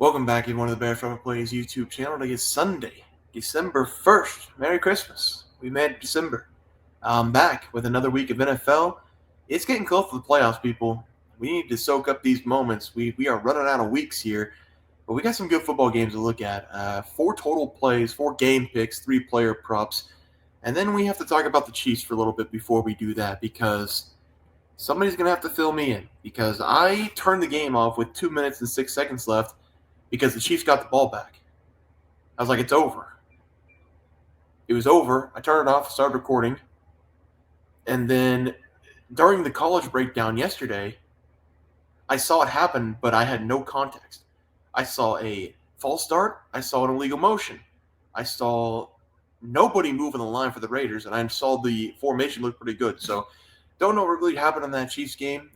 Welcome back, everyone, to the Bear From Plays YouTube channel. Today is Sunday, December 1st. Merry Christmas. We made it December. I'm back with another week of NFL. It's getting close to the playoffs, people. We need to soak up these moments. We are running out of weeks here, but we got some good football games to look at. 4 total plays, 4 game picks, 3 player props. And then we have to talk about the Chiefs for a little bit before we do that because somebody's going to have to fill me in because I turned the game off with 2 minutes and 6 seconds left because the Chiefs got the ball back. I was like, it's over. It was over. I turned it off, started recording. And then during the college breakdown yesterday, I saw it happen, but I had no context. I saw a false start. I saw an illegal motion. I saw nobody moving the line for the Raiders, and I saw the formation look pretty good. So don't know what really happened in that Chiefs game.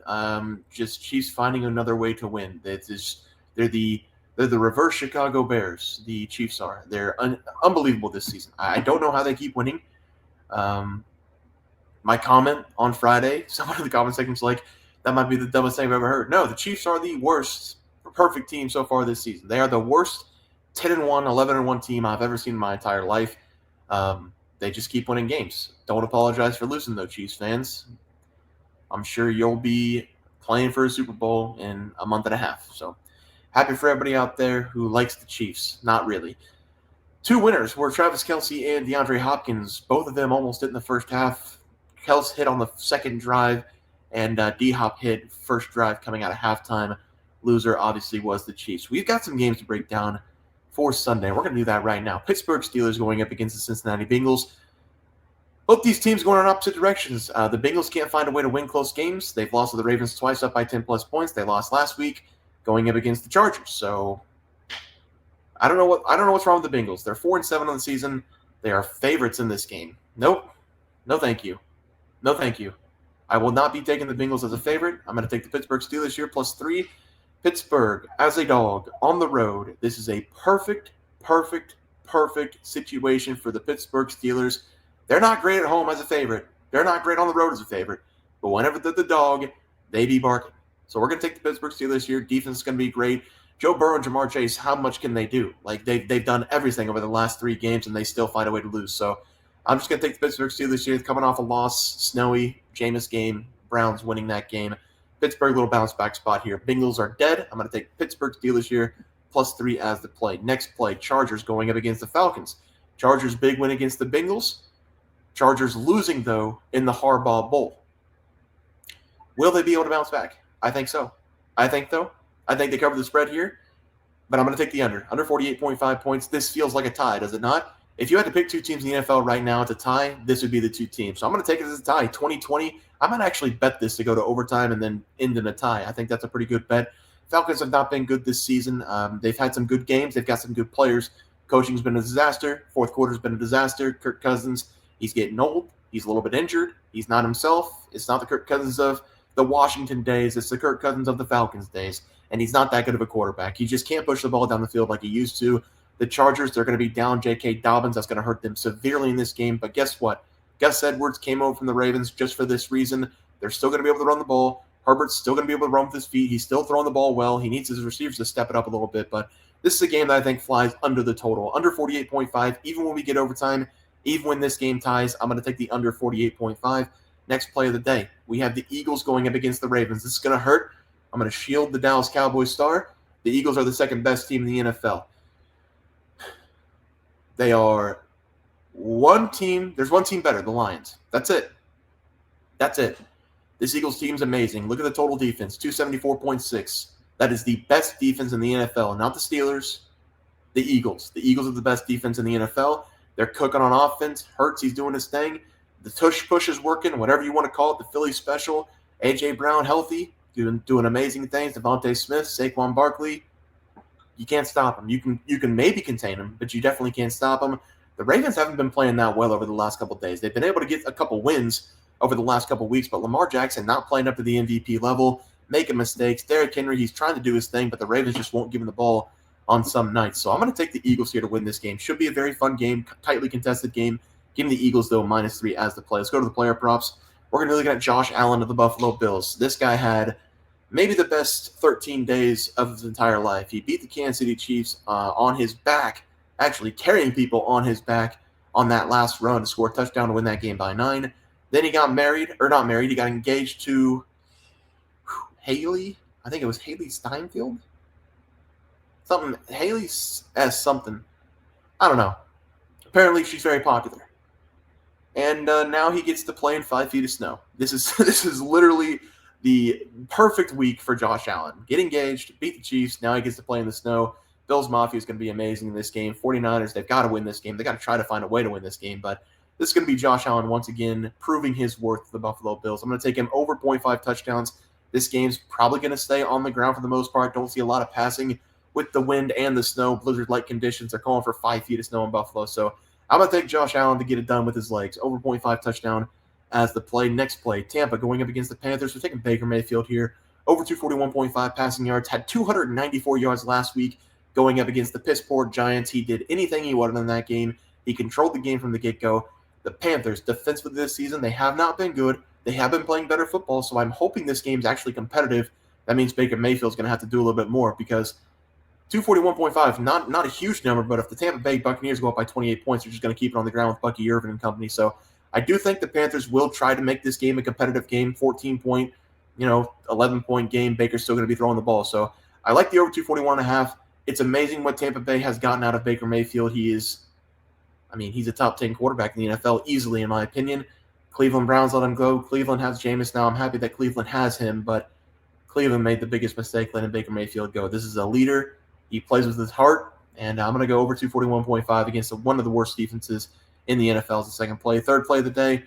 Just Chiefs finding another way to win. They're the reverse Chicago Bears, the Chiefs are. They're unbelievable this season. I don't know how they keep winning. My comment on Friday, someone in the comment section was like, that might be the dumbest thing I've ever heard. No, the Chiefs are the worst perfect team so far this season. They are the worst 10-1, 11-1 team I've ever seen in my entire life. They just keep winning games. Don't apologize for losing, though, Chiefs fans. I'm sure you'll be playing for a Super Bowl in a month and a half, so happy for everybody out there who likes the Chiefs. Not really. 2 winners were Travis Kelce and DeAndre Hopkins. Both of them almost hit in the first half. Kelce hit on the second drive, and D-Hop hit first drive coming out of halftime. Loser, obviously, was the Chiefs. We've got some games to break down for Sunday. We're going to do that right now. Pittsburgh Steelers going up against the Cincinnati Bengals. Both these teams going in opposite directions. The Bengals can't find a way to win close games. They've lost to the Ravens twice up by 10-plus points. They lost last week, going up against the Chargers. So I don't know what's wrong with the Bengals. They're 4-7 on the season. They are favorites in this game. Nope. No thank you. No thank you. I will not be taking the Bengals as a favorite. I'm going to take the Pittsburgh Steelers here +3. Pittsburgh as a dog on the road. This is a perfect situation for the Pittsburgh Steelers. They're not great at home as a favorite. They're not great on the road as a favorite. But whenever they're the dog, they be barking. So we're going to take the Pittsburgh Steelers here. Defense is going to be great. Joe Burrow and Jamar Chase, how much can they do? Like, they've done everything over the last 3 games, and they still find a way to lose. So I'm just going to take the Pittsburgh Steelers here. Coming off a loss, snowy, Jameis game, Browns winning that game. Pittsburgh, little bounce back spot here. Bengals are dead. I'm going to take Pittsburgh Steelers here +3 as the play. Next play, Chargers going up against the Falcons. Chargers big win against the Bengals. Chargers losing, though, in the Harbaugh Bowl. Will they be able to bounce back? I think so. I think they cover the spread here, but I'm going to take the under 48.5 points. This feels like a tie, does it not? If you had to pick 2 teams in the NFL right now to tie, this would be the 2 teams. So I'm going to take it as a tie. 2020, I might actually bet this to go to overtime and then end in a tie. I think that's a pretty good bet. Falcons have not been good this season. They've had some good games. They've got some good players. Coaching's been a disaster. Fourth quarter's been a disaster. Kirk Cousins, he's getting old. He's a little bit injured. He's not himself. It's not the Kirk Cousins of the Washington days. It's the Kirk Cousins of the Falcons days. And he's not that good of a quarterback. He just can't push the ball down the field like he used to. The Chargers, they're going to be down J.K. Dobbins. That's going to hurt them severely in this game. But guess what? Gus Edwards came over from the Ravens just for this reason. They're still going to be able to run the ball. Herbert's still going to be able to run with his feet. He's still throwing the ball well. He needs his receivers to step it up a little bit. But this is a game that I think flies under the total. Under 48.5, even when we get overtime, even when this game ties, I'm going to take the under 48.5. Next play of the day, we have the Eagles going up against the Ravens. This is going to hurt. I'm going to shield the Dallas Cowboys star. The Eagles are the second best team in the NFL. They are one team. There's one team better, the Lions. That's it. This Eagles team's amazing. Look at the total defense, 274.6. That is the best defense in the NFL. Not the Steelers, the Eagles. The Eagles are the best defense in the NFL. They're cooking on offense. Hurts, he's doing his thing. The tush push is working, whatever you want to call it. The Philly special. A.J. Brown healthy, doing amazing things. Devontae Smith, Saquon Barkley. You can't stop them. You can maybe contain them, but you definitely can't stop them. The Ravens haven't been playing that well over the last couple of days. They've been able to get a couple wins over the last couple of weeks, but Lamar Jackson not playing up to the MVP level, making mistakes. Derrick Henry, he's trying to do his thing, but the Ravens just won't give him the ball on some nights. So I'm going to take the Eagles here to win this game. Should be a very fun game, tightly contested game. Give me the Eagles, though, -3 as the play. Let's go to the player props. We're going to be looking at Josh Allen of the Buffalo Bills. This guy had maybe the best 13 days of his entire life. He beat the Kansas City Chiefs on his back, actually carrying people on his back on that last run to score a touchdown to win that game by 9. Then he got married, or not married, he got engaged to Haley. I think it was Haley Steinfeld. Haley S. something. I don't know. Apparently, she's very popular. And now he gets to play in 5 feet of snow. This is literally the perfect week for Josh Allen. Get engaged, beat the Chiefs. Now he gets to play in the snow. Bills Mafia is going to be amazing in this game. 49ers, they've got to win this game. They got to try to find a way to win this game. But this is going to be Josh Allen once again proving his worth to the Buffalo Bills. I'm going to take him over 0.5 touchdowns. This game's probably going to stay on the ground for the most part. Don't see a lot of passing with the wind and the snow. Blizzard-like conditions are calling for 5 feet of snow in Buffalo. So I'm going to take Josh Allen to get it done with his legs. Over 0.5 touchdown as the play. Next play, Tampa going up against the Panthers. We're taking Baker Mayfield here. Over 241.5 passing yards. Had 294 yards last week going up against the piss-poor Giants. He did anything he wanted in that game. He controlled the game from the get-go. The Panthers, defensively this season, they have not been good. They have been playing better football, so I'm hoping this game's actually competitive. That means Baker Mayfield's going to have to do a little bit more because 241.5, not a huge number, but if the Tampa Bay Buccaneers go up by 28 points, they're just going to keep it on the ground with Bucky Irvin and company. So I do think the Panthers will try to make this game a competitive game, 14-point, 11-point game. Baker's still going to be throwing the ball. So I like the over 241.5. It's amazing what Tampa Bay has gotten out of Baker Mayfield. He's a top 10 quarterback in the NFL easily, in my opinion. Cleveland Browns let him go. Cleveland has Jameis now. I'm happy that Cleveland has him, but Cleveland made the biggest mistake letting Baker Mayfield go. This is a leader. He plays with his heart, and I'm going to go over 241.5 against one of the worst defenses in the NFL as the second play. Third play of the day,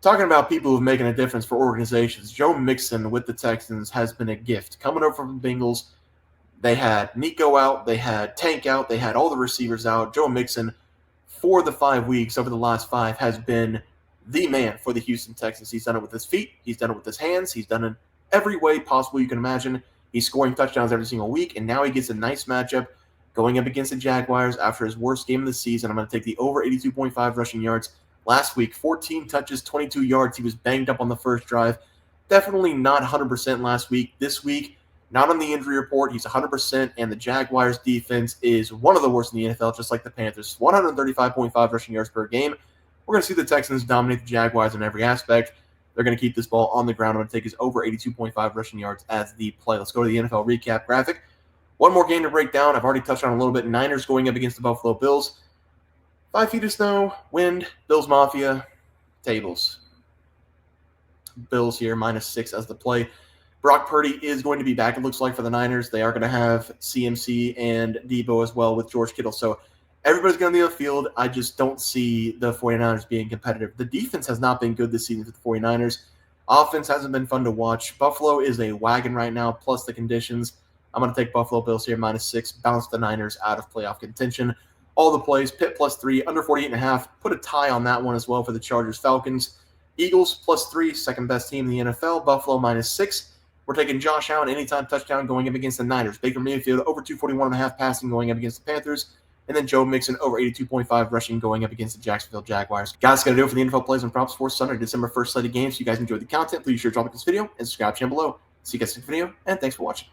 talking about people who are making a difference for organizations. Joe Mixon with the Texans has been a gift. Coming over from the Bengals, they had Nico out, they had Tank out, they had all the receivers out. Joe Mixon, for the 5 weeks over the last 5, has been the man for the Houston Texans. He's done it with his feet. He's done it with his hands. He's done it every way possible you can imagine. He's scoring touchdowns every single week, and now he gets a nice matchup going up against the Jaguars after his worst game of the season. I'm going to take the over 82.5 rushing yards. Last week, 14 touches, 22 yards. He was banged up on the first drive. Definitely not 100% last week. This week, not on the injury report. He's 100%, and the Jaguars' defense is one of the worst in the NFL, just like the Panthers. 135.5 rushing yards per game. We're going to see the Texans dominate the Jaguars in every aspect. They're going to keep this ball on the ground. I'm going to take his over 82.5 rushing yards as the play. Let's go to the NFL recap graphic. One more game to break down. I've already touched on it a little bit. Niners going up against the Buffalo Bills. 5 feet of snow, wind, Bills Mafia, tables. Bills here, -6 as the play. Brock Purdy is going to be back, it looks like, for the Niners. They are going to have CMC and Debo as well with George Kittle. So everybody's going to be on the field. I just don't see the 49ers being competitive. The defense has not been good this season for the 49ers. Offense hasn't been fun to watch. Buffalo is a wagon right now, plus the conditions. I'm going to take Buffalo Bills here, -6. Bounce the Niners out of playoff contention. All the plays, Pitt +3, under 48.5. Put a tie on that one as well for the Chargers Falcons. Eagles +3, second best team in the NFL. Buffalo -6. We're taking Josh Allen anytime touchdown going up against the Niners. Baker Mayfield over 241.5 passing going up against the Panthers. And then Joe Mixon over 82.5 rushing going up against the Jacksonville Jaguars. Guys, that's going to do it for the NFL plays and props for Sunday, December 1st slate of games. If you guys enjoyed the content, please share, drop a this video, and subscribe to the channel below. See you guys next video, and thanks for watching.